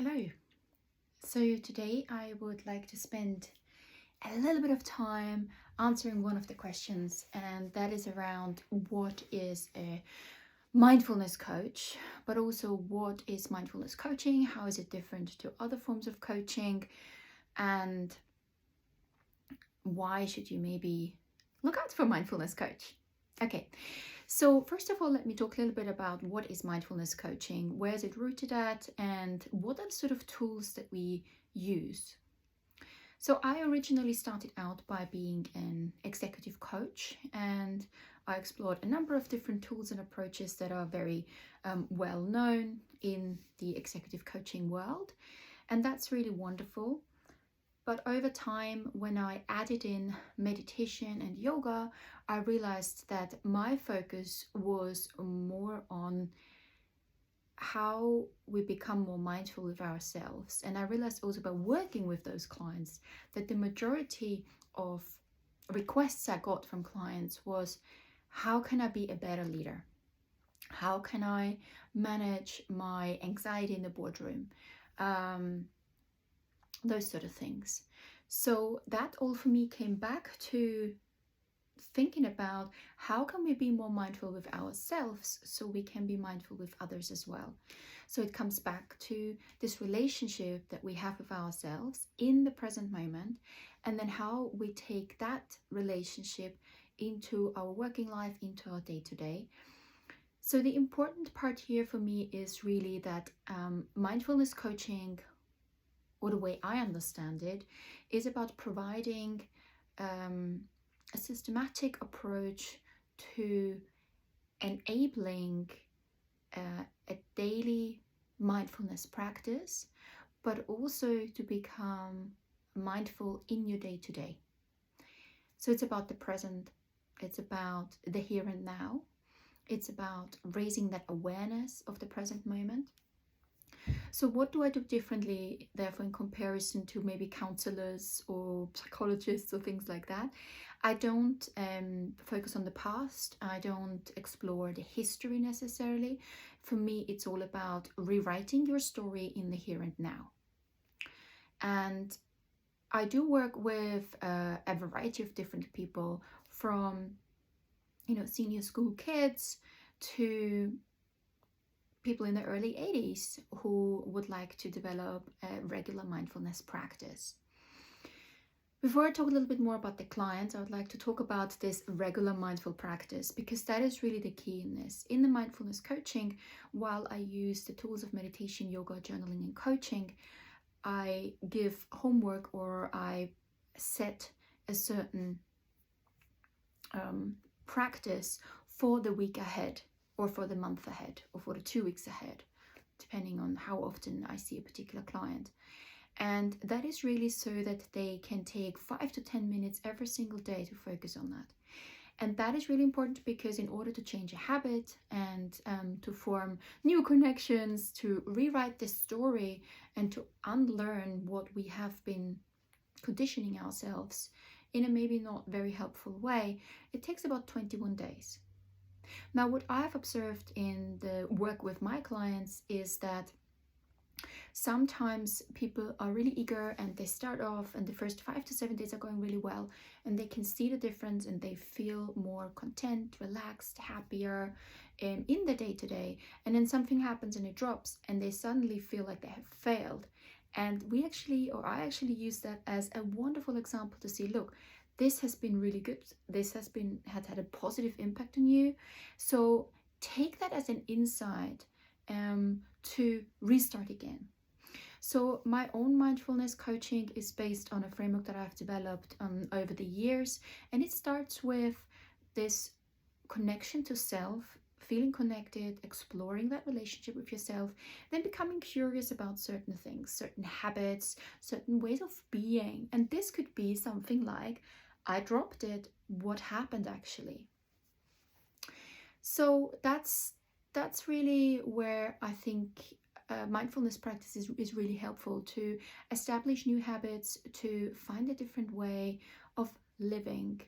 Hello. So today I would like to spend a little bit of time answering one of the questions, and that is around what is a mindfulness coach, but also what is mindfulness coaching, how is it different to other forms of coaching, and why should you maybe look out for a mindfulness coach? Okay, so first of all, let me talk a little bit about what is mindfulness coaching, where is it rooted at, and what are the sort of tools that we use. So I originally started out by being an executive coach, and I explored a number of different tools and approaches that are very well known in the executive coaching world, and that's really wonderful. But over time, when I added in meditation and yoga, I realized that my focus was more on how we become more mindful of ourselves. And I realized also by working with those clients that the majority of requests I got from clients was, how can I be a better leader? How can I manage my anxiety in the boardroom? Those sort of things. So that all for me came back to thinking about how can we be more mindful with ourselves so we can be mindful with others as well. So it comes back to this relationship that we have with ourselves in the present moment, and then how we take that relationship into our working life, into our day-to-day. So the important part here for me is really that mindfulness coaching, or the way I understand it, is about providing a systematic approach to enabling a daily mindfulness practice, but also to become mindful in your day-to-day. So it's about the present, it's about the here and now, it's about raising that awareness of the present moment. So what do I do differently, therefore, in comparison to maybe counselors or psychologists or things like that? I don't focus on the past. I don't explore the history necessarily. For me, it's all about rewriting your story in the here and now. And I do work with a variety of different people, from, senior school kids to people in the early 80s who would like to develop a regular mindfulness practice. Before I talk a little bit more about the clients, I would like to talk about this regular mindful practice, because that is really the key in this. In the mindfulness coaching, while I use the tools of meditation, yoga, journaling, and coaching, I give homework, or I set a certain practice for the week ahead, or for the month ahead, or for the 2 weeks ahead, depending on how often I see a particular client. And that is really so that they can take 5 to 10 minutes every single day to focus on that. And that is really important, because in order to change a habit and to form new connections, to rewrite the story, and to unlearn what we have been conditioning ourselves in a maybe not very helpful way, it takes about 21 days. Now, what I've observed in the work with my clients is that sometimes people are really eager and they start off, and the first 5 to 7 days are going really well, and they can see the difference and they feel more content, relaxed, happier in the day-to-day. And then something happens and it drops, and they suddenly feel like they have failed. And I actually use that as a wonderful example to see, look, this has been really good. This has had a positive impact on you. So take that as an insight to restart again. So my own mindfulness coaching is based on a framework that I've developed over the years. And it starts with this connection to self, feeling connected, exploring that relationship with yourself, then becoming curious about certain things, certain habits, certain ways of being. And this could be something like, I dropped it, what happened actually? So that's really where I think mindfulness practice is really helpful, to establish new habits, to find a different way of living.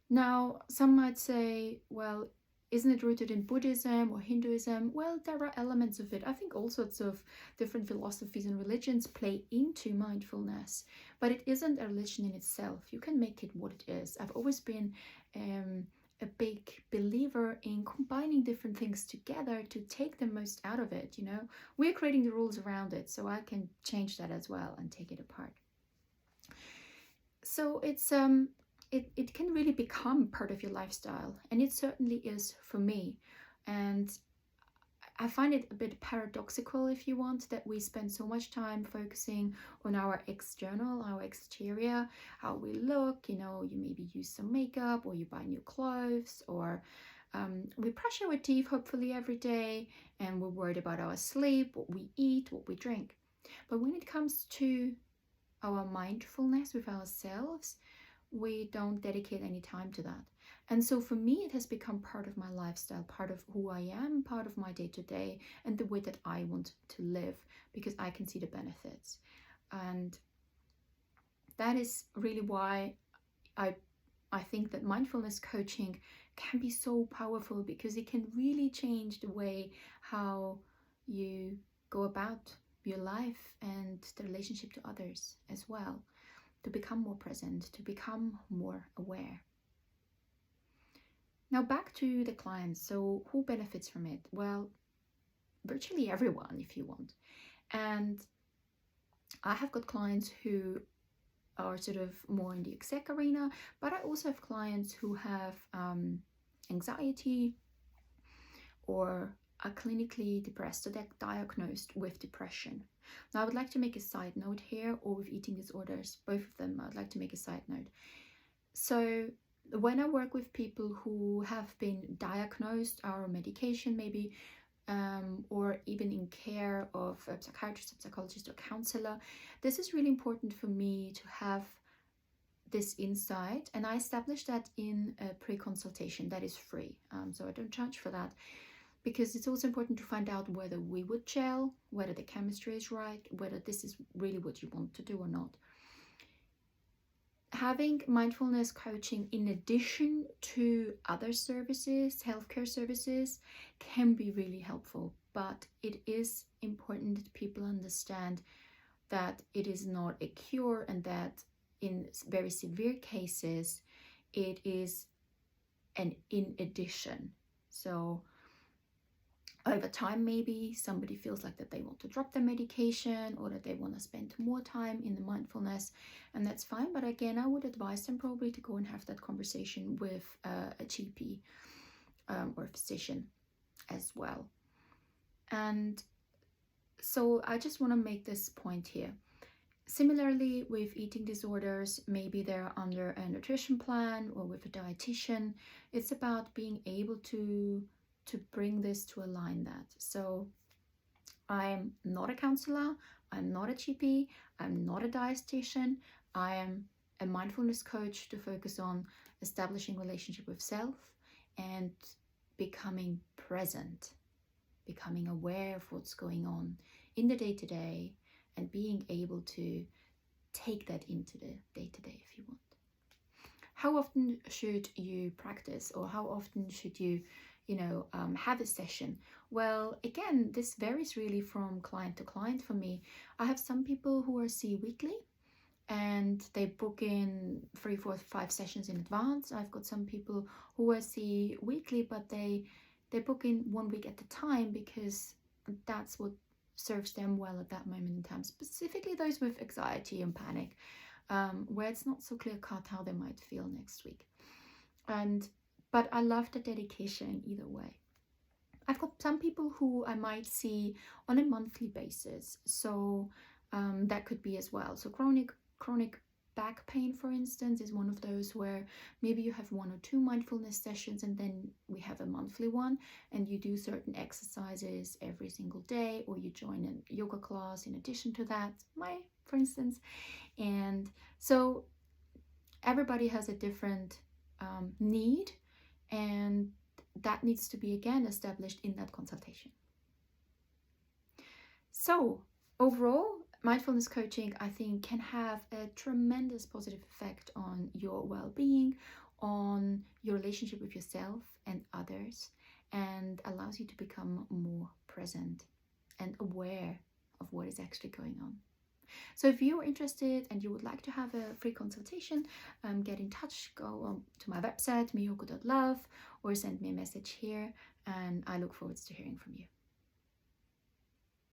Now, some might say, well, Isn't it rooted in Buddhism or Hinduism? Well, there are elements of it. I think all sorts of different philosophies and religions play into mindfulness, but it isn't a religion in itself. You can make it what it is. I've always been a big believer in combining different things together to take the most out of it. We're creating the rules around it, so I can change that as well and take it apart. So it can really become part of your lifestyle, and it certainly is for me. And I find it a bit paradoxical, if you want, that we spend so much time focusing on our external, our exterior, how we look. You maybe use some makeup, or you buy new clothes, or we brush our teeth hopefully every day, and we're worried about our sleep, what we eat, what we drink. But when it comes to our mindfulness with ourselves, we don't dedicate any time to that. And so for me, it has become part of my lifestyle, part of who I am, part of my day-to-day, and the way that I want to live, because I can see the benefits. And that is really why I think that mindfulness coaching can be so powerful, because it can really change the way how you go about your life and the relationship to others as well, to become more present, to become more aware. Now back to the clients. So who benefits from it? Well, virtually everyone, if you want. And I have got clients who are sort of more in the exec arena, but I also have clients who have anxiety, or are clinically depressed, so they're diagnosed with depression. Now, I would like to make a side note here, or with eating disorders, both of them, I'd like to make a side note. So when I work with people who have been diagnosed, or on medication maybe, or even in care of a psychiatrist, a psychologist, or counselor, this is really important for me to have this insight, and I established that in a pre-consultation that is free, so I don't charge for that, because it's also important to find out whether we would gel, whether the chemistry is right, whether this is really what you want to do or not. Having mindfulness coaching in addition to other services, healthcare services, can be really helpful, but it is important that people understand that it is not a cure, and that in very severe cases, it is an in addition. So over time, maybe somebody feels like that they want to drop their medication, or that they want to spend more time in the mindfulness, and that's fine. But again, I would advise them probably to go and have that conversation with a GP or a physician as well. And so I just want to make this point here. Similarly, with eating disorders, maybe they're under a nutrition plan or with a dietitian. It's about being able to bring this to align that. So I'm not a counselor, I'm not a GP, I'm not a dietitian. I am a mindfulness coach to focus on establishing relationship with self and becoming present, becoming aware of what's going on in the day-to-day, and being able to take that into the day-to-day, if you want. How often should you practice, or how often should you have a session? Well, again, this varies really from client to client for me. I have some people who are see weekly, and they book in 3, 4, 5 sessions in advance. I've got some people who I see weekly, but they book in 1 week at a time, because that's what serves them well at that moment in time, specifically those with anxiety and panic, where it's not so clear cut how they might feel next week. But I love the dedication either way. I've got some people who I might see on a monthly basis, so that could be as well. So chronic back pain, for instance, is one of those where maybe you have 1 or 2 mindfulness sessions, and then we have a monthly one, and you do certain exercises every single day, or you join a yoga class in addition to that, for instance. And so everybody has a different need, and that needs to be again established in that consultation. So overall, mindfulness coaching, I think, can have a tremendous positive effect on your well-being, on your relationship with yourself and others. and allows you to become more present and aware of what is actually going on. So if you're interested and you would like to have a free consultation, get in touch, go to my website, miyoko.love, or send me a message here, and I look forward to hearing from you.